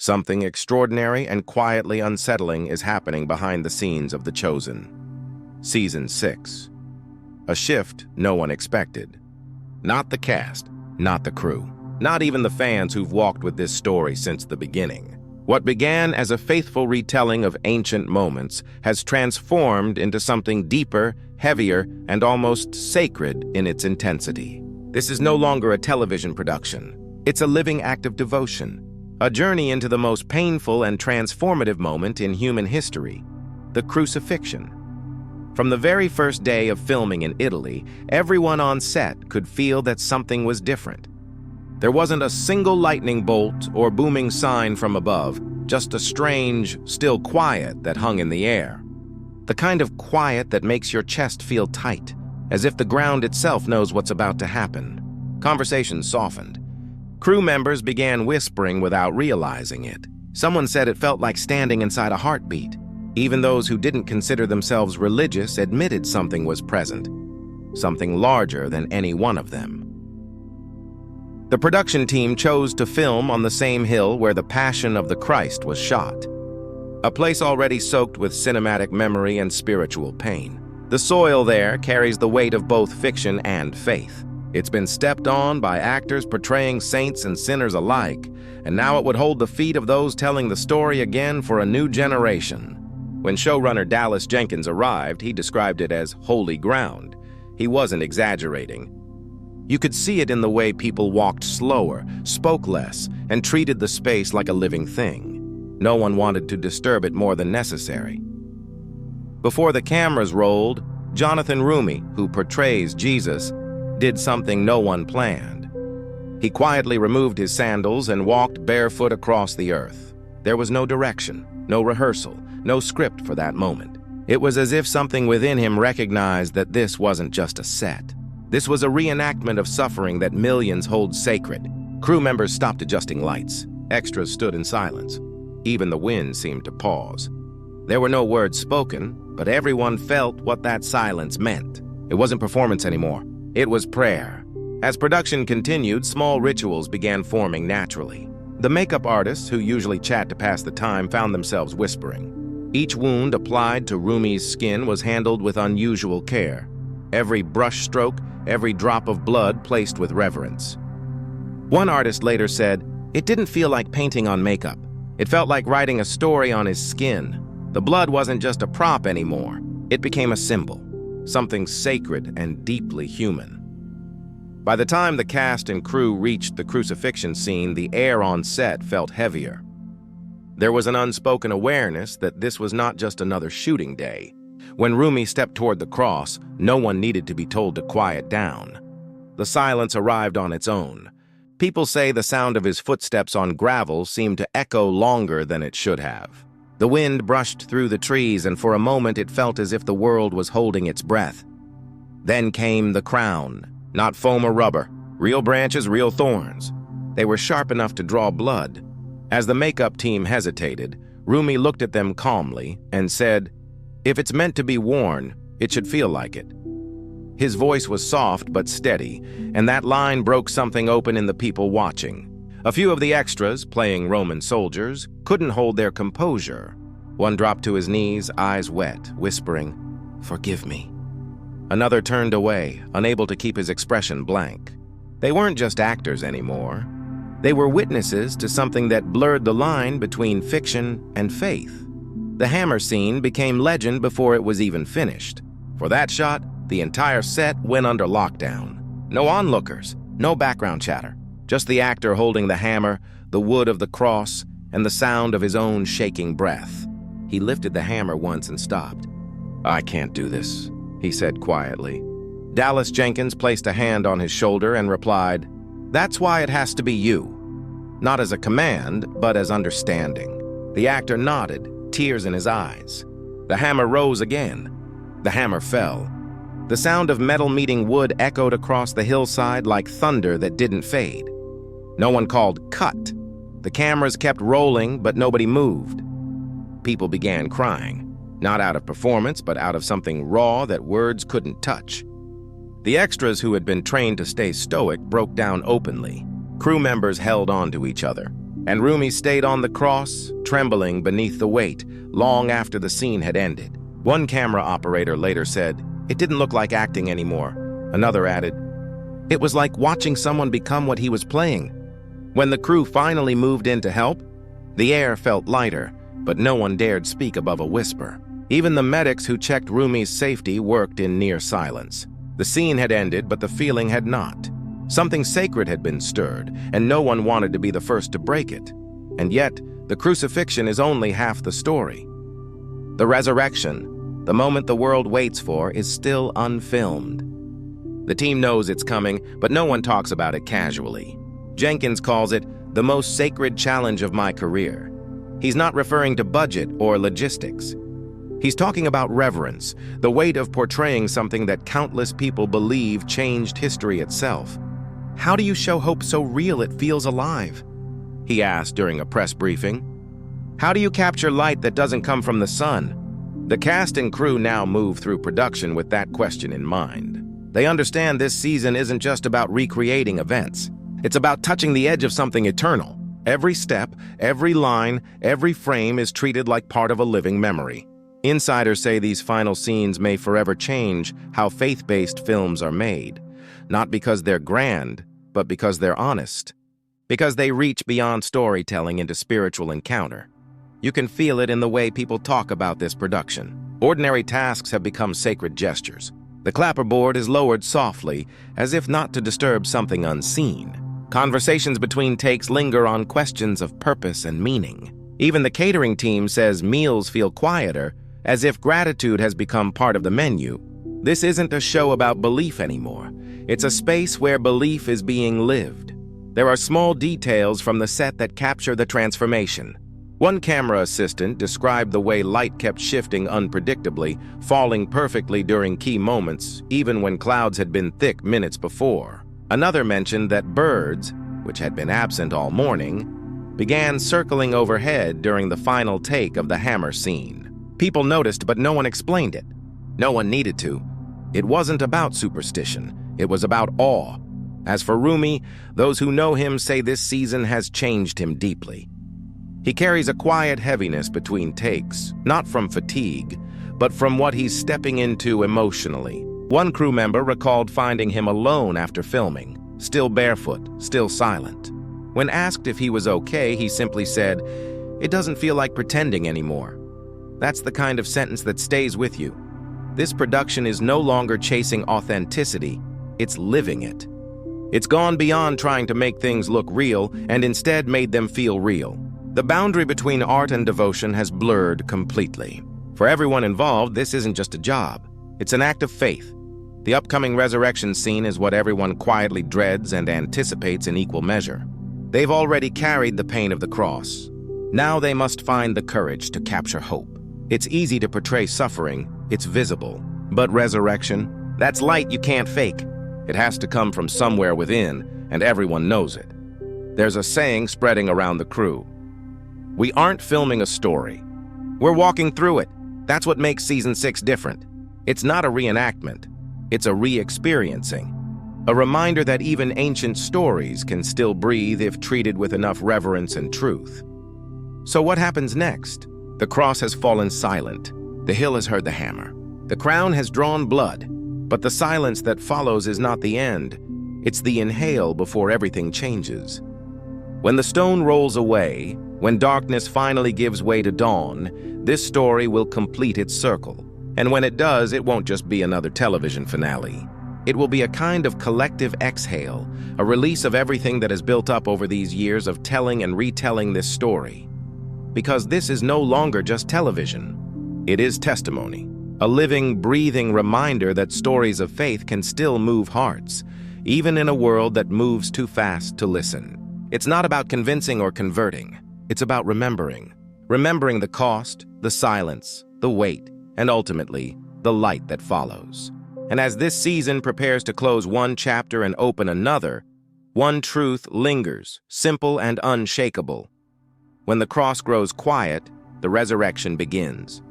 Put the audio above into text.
Something extraordinary and quietly unsettling is happening behind the scenes of The Chosen. Season 6. A shift no one expected. Not the cast, not the crew, not even the fans who've walked with this story since the beginning. What began as a faithful retelling of ancient moments has transformed into something deeper, heavier, and almost sacred in its intensity. This is no longer a television production. It's a living act of devotion, a journey into the most painful and transformative moment in human history, the Crucifixion. From the very first day of filming in Italy, everyone on set could feel that something was different. There wasn't a single lightning bolt or booming sign from above, just a strange, still quiet that hung in the air. The kind of quiet that makes your chest feel tight, as if the ground itself knows what's about to happen. Conversations softened. Crew members began whispering without realizing it. Someone said it felt like standing inside a heartbeat. Even those who didn't consider themselves religious admitted something was present, something larger than any one of them. The production team chose to film on the same hill where the Passion of the Christ was shot, a place already soaked with cinematic memory and spiritual pain. The soil there carries the weight of both fiction and faith. It's been stepped on by actors portraying saints and sinners alike, and now it would hold the feet of those telling the story again for a new generation. When showrunner Dallas Jenkins arrived, he described it as holy ground. He wasn't exaggerating. You could see it in the way people walked slower, spoke less, and treated the space like a living thing. No one wanted to disturb it more than necessary. Before the cameras rolled, Jonathan Rumi, who portrays Jesus, did something no one planned. He quietly removed his sandals and walked barefoot across the earth. There was no direction, no rehearsal, no script for that moment. It was as if something within him recognized that this wasn't just a set. This was a reenactment of suffering that millions hold sacred. Crew members stopped adjusting lights. Extras stood in silence. Even the wind seemed to pause. There were no words spoken, but everyone felt what that silence meant. It wasn't performance anymore. It was prayer. As production continued, small rituals began forming naturally. The makeup artists, who usually chat to pass the time, found themselves whispering. Each wound applied to Rumi's skin was handled with unusual care. Every brush stroke, every drop of blood placed with reverence. One artist later said, "It didn't feel like painting on makeup. It felt like writing a story on his skin. The blood wasn't just a prop anymore. It became a symbol, something sacred and deeply human." By the time the cast and crew reached the crucifixion scene, the air on set felt heavier. There was an unspoken awareness that this was not just another shooting day. When Rumi stepped toward the cross, no one needed to be told to quiet down. The silence arrived on its own. People say the sound of his footsteps on gravel seemed to echo longer than it should have. The wind brushed through the trees, and for a moment it felt as if the world was holding its breath. Then came the crown, not foam or rubber, real branches, real thorns. They were sharp enough to draw blood. As the makeup team hesitated, Rumi looked at them calmly and said, "If it's meant to be worn, it should feel like it." His voice was soft but steady, and that line broke something open in the people watching. A few of the extras, playing Roman soldiers, couldn't hold their composure. One dropped to his knees, eyes wet, whispering, "Forgive me." Another turned away, unable to keep his expression blank. They weren't just actors anymore. They were witnesses to something that blurred the line between fiction and faith. The hammer scene became legend before it was even finished. For that shot, the entire set went under lockdown. No onlookers, no background chatter, just the actor holding the hammer, the wood of the cross, and the sound of his own shaking breath. He lifted the hammer once and stopped. "I can't do this," he said quietly. Dallas Jenkins placed a hand on his shoulder and replied, "That's why it has to be you." Not as a command, but as understanding. The actor nodded, tears in his eyes. The hammer rose again. The hammer fell. The sound of metal meeting wood echoed across the hillside like thunder that didn't fade. No one called cut. The cameras kept rolling, but nobody moved. People began crying, not out of performance, but out of something raw that words couldn't touch. The extras who had been trained to stay stoic broke down openly. Crew members held on to each other. And Rumi stayed on the cross, trembling beneath the weight, long after the scene had ended. One camera operator later said, "It didn't look like acting anymore." Another added, "It was like watching someone become what he was playing." When the crew finally moved in to help, the air felt lighter, but no one dared speak above a whisper. Even the medics who checked Rumi's safety worked in near silence. The scene had ended, but the feeling had not. Something sacred had been stirred, and no one wanted to be the first to break it. And yet, the crucifixion is only half the story. The resurrection, the moment the world waits for, is still unfilmed. The team knows it's coming, but no one talks about it casually. Jenkins calls it the most sacred challenge of my career. He's not referring to budget or logistics. He's talking about reverence, the weight of portraying something that countless people believe changed history itself. "How do you show hope so real it feels alive?" he asked during a press briefing. "How do you capture light that doesn't come from the sun?" The cast and crew now move through production with that question in mind. They understand this season isn't just about recreating events. It's about touching the edge of something eternal. Every step, every line, every frame is treated like part of a living memory. Insiders say these final scenes may forever change how faith-based films are made. Not because they're grand, but because they're honest. Because they reach beyond storytelling into spiritual encounter. You can feel it in the way people talk about this production. Ordinary tasks have become sacred gestures. The clapperboard is lowered softly, as if not to disturb something unseen. Conversations between takes linger on questions of purpose and meaning. Even the catering team says meals feel quieter, as if gratitude has become part of the menu. This isn't a show about belief anymore. It's a space where belief is being lived. There are small details from the set that capture the transformation. One camera assistant described the way light kept shifting unpredictably, falling perfectly during key moments, even when clouds had been thick minutes before. Another mentioned that birds, which had been absent all morning, began circling overhead during the final take of the hammer scene. People noticed, but no one explained it. No one needed to. It wasn't about superstition. It was about awe. As for Rumi, those who know him say this season has changed him deeply. He carries a quiet heaviness between takes, not from fatigue, but from what he's stepping into emotionally. One crew member recalled finding him alone after filming, still barefoot, still silent. When asked if he was okay, he simply said, "It doesn't feel like pretending anymore." That's the kind of sentence that stays with you. This production is no longer chasing authenticity, it's living it. It's gone beyond trying to make things look real and instead made them feel real. The boundary between art and devotion has blurred completely. For everyone involved, this isn't just a job. It's an act of faith. The upcoming resurrection scene is what everyone quietly dreads and anticipates in equal measure. They've already carried the pain of the cross. Now they must find the courage to capture hope. It's easy to portray suffering, it's visible. But resurrection, that's light you can't fake. It has to come from somewhere within, and everyone knows it. There's a saying spreading around the crew. We aren't filming a story. We're walking through it. That's what makes Season 6 different. It's not a reenactment. It's a re-experiencing. A reminder that even ancient stories can still breathe if treated with enough reverence and truth. So what happens next? The cross has fallen silent. The hill has heard the hammer. The crown has drawn blood. But the silence that follows is not the end. It's the inhale before everything changes. When the stone rolls away, when darkness finally gives way to dawn, this story will complete its circle. And when it does, it won't just be another television finale. It will be a kind of collective exhale, a release of everything that has built up over these years of telling and retelling this story. Because this is no longer just television. It is testimony. A living, breathing reminder that stories of faith can still move hearts, even in a world that moves too fast to listen. It's not about convincing or converting. It's about remembering. Remembering the cost, the silence, the weight, and ultimately, the light that follows. And as this season prepares to close one chapter and open another, one truth lingers, simple and unshakable. When the cross grows quiet, the resurrection begins.